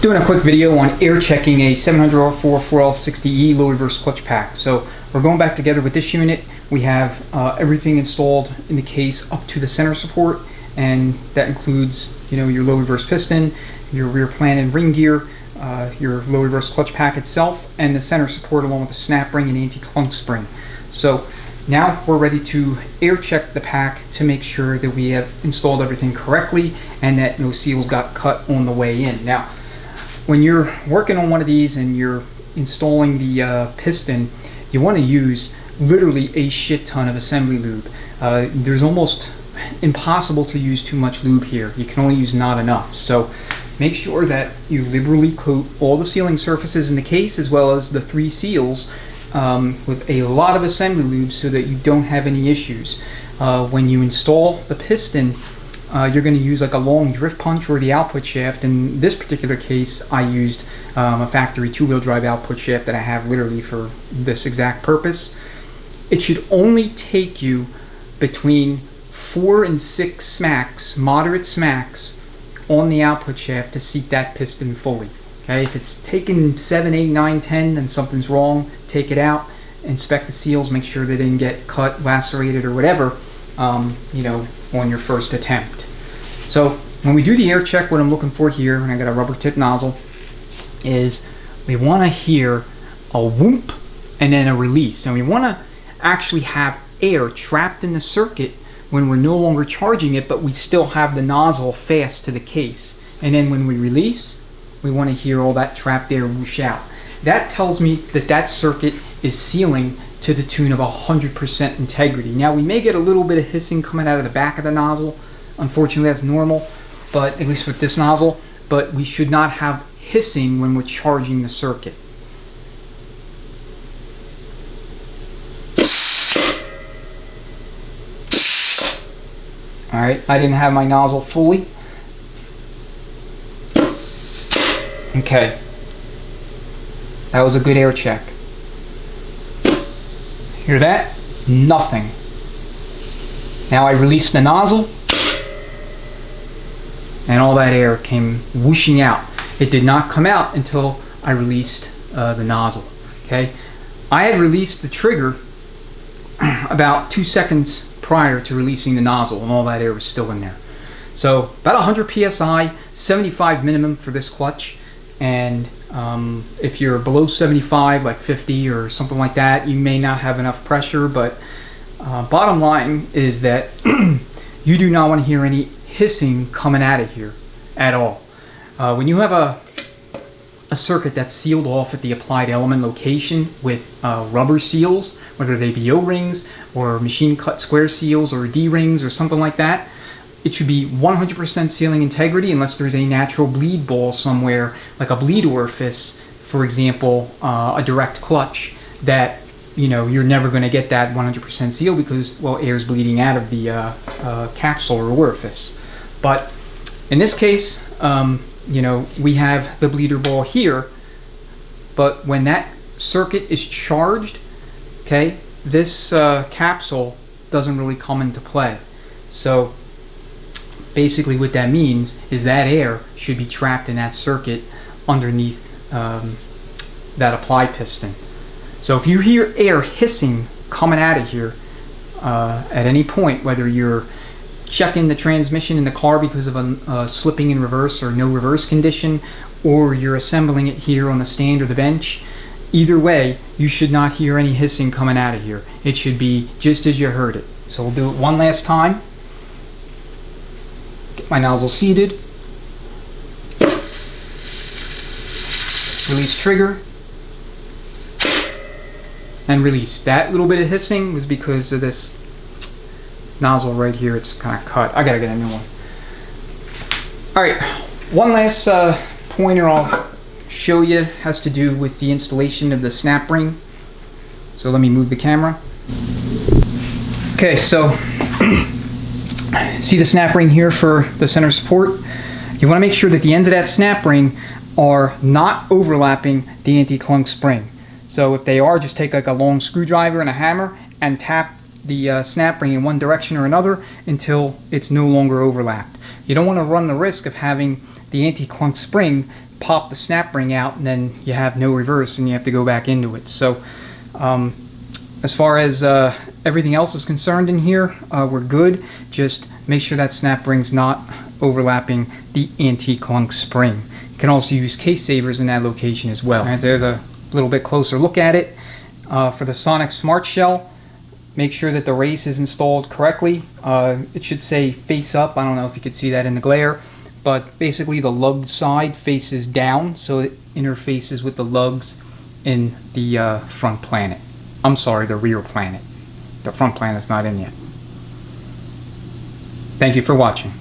Doing a quick video on air checking a 700R4 4L60E low reverse clutch pack. So we're going back together with this unit. We have everything installed in the case up to the center support, and that includes, you know, your low reverse piston, your rear plan and ring gear, your low reverse clutch pack itself, and the center support along with the snap ring and anti-clunk spring. So now we're ready to air check the pack to make sure that we have installed everything correctly and that no seals got cut on the way in. Now, when you're working on one of these and you're installing the piston, you want to use literally a shit ton of assembly lube. There's almost impossible to use too much lube here. You can only use not enough. So make sure that you liberally coat all the sealing surfaces in the case as well as the 3 seals with a lot of assembly lube so that you don't have any issues. When you install the piston, you're going to use like a long drift punch or the output shaft. In this particular case, I used a factory 2-wheel drive output shaft that I have literally for this exact purpose. It should only take you between 4 and 6 smacks, moderate smacks, on the output shaft to seat that piston fully. Okay, if it's taken 7, 8, 9, 10, then something's wrong. Take it out, inspect the seals, make sure they didn't get cut, lacerated, or whatever, you know, on your first attempt. So when we do the air check, what I'm looking for here, and I got a rubber tip nozzle, is we want to hear a whoop and then a release. And we want to actually have air trapped in the circuit when we're no longer charging it, but we still have the nozzle fast to the case. And then when we release, we want to hear all that trapped air whoosh out. That tells me that that circuit is sealing to the tune of 100% integrity. Now, we may get a little bit of hissing coming out of the back of the nozzle. Unfortunately, that's normal, but at least with this nozzle, but we should not have hissing when we're charging the circuit. Alright, I didn't have my nozzle fully. Okay, that was a good air check. Hear that? Nothing. Now I released the nozzle, and all that air came whooshing out. It did not come out until I released the nozzle. Okay, I had released the trigger about 2 seconds prior to releasing the nozzle, and all that air was still in there. So about 100 psi, 75 minimum for this clutch. And if you're below 75, like 50 or something like that, you may not have enough pressure. But bottom line is that you do not want to hear any hissing coming out of here at all. When you have a circuit that's sealed off at the applied element location with rubber seals, whether they be O-rings or machine cut square seals or D-rings or something like that, it should be 100% sealing integrity unless there's a natural bleed ball somewhere, like a bleed orifice, for example, a direct clutch, that, you know, you're never going to get that 100% seal because, well, air is bleeding out of the capsule or orifice. But in this case, you know, we have the bleeder ball here, but when that circuit is charged, okay, this capsule doesn't really come into play. So basically what that means is that air should be trapped in that circuit underneath that apply piston. So if you hear air hissing coming out of here at any point, whether you're checking the transmission in the car because of a slipping in reverse or no reverse condition, or you're assembling it here on the stand or the bench, either way, you should not hear any hissing coming out of here. It should be just as you heard it. So we'll do it one last time. Get my nozzle seated. Release trigger. And release. That little bit of hissing was because of this nozzle right here. It's kind of cut. I gotta get a new one. Alright, one last pointer I'll show you has to do with the installation of the snap ring. So let me move the camera. Okay, so see the snap ring here for the center support? You want to make sure that the ends of that snap ring are not overlapping the anti-clunk spring. So if they are, just take like a long screwdriver and a hammer and tap the snap ring in one direction or another until it's no longer overlapped. You don't want to run the risk of having the anti-clunk spring pop the snap ring out, and then you have no reverse and you have to go back into it. So as far as everything else is concerned in here, we're good. Just make sure that snap ring's not overlapping the anti-clunk spring. You can also use case savers in that location as well. And there's a little bit closer look at it. For the Sonic Smart Shell, make sure that the race is installed correctly. It should say face up. I don't know if you could see that in the glare, but basically the lug side faces down, so it interfaces with the lugs in the front planet. I'm sorry, the rear planet. The front planet's not in yet. Thank you for watching.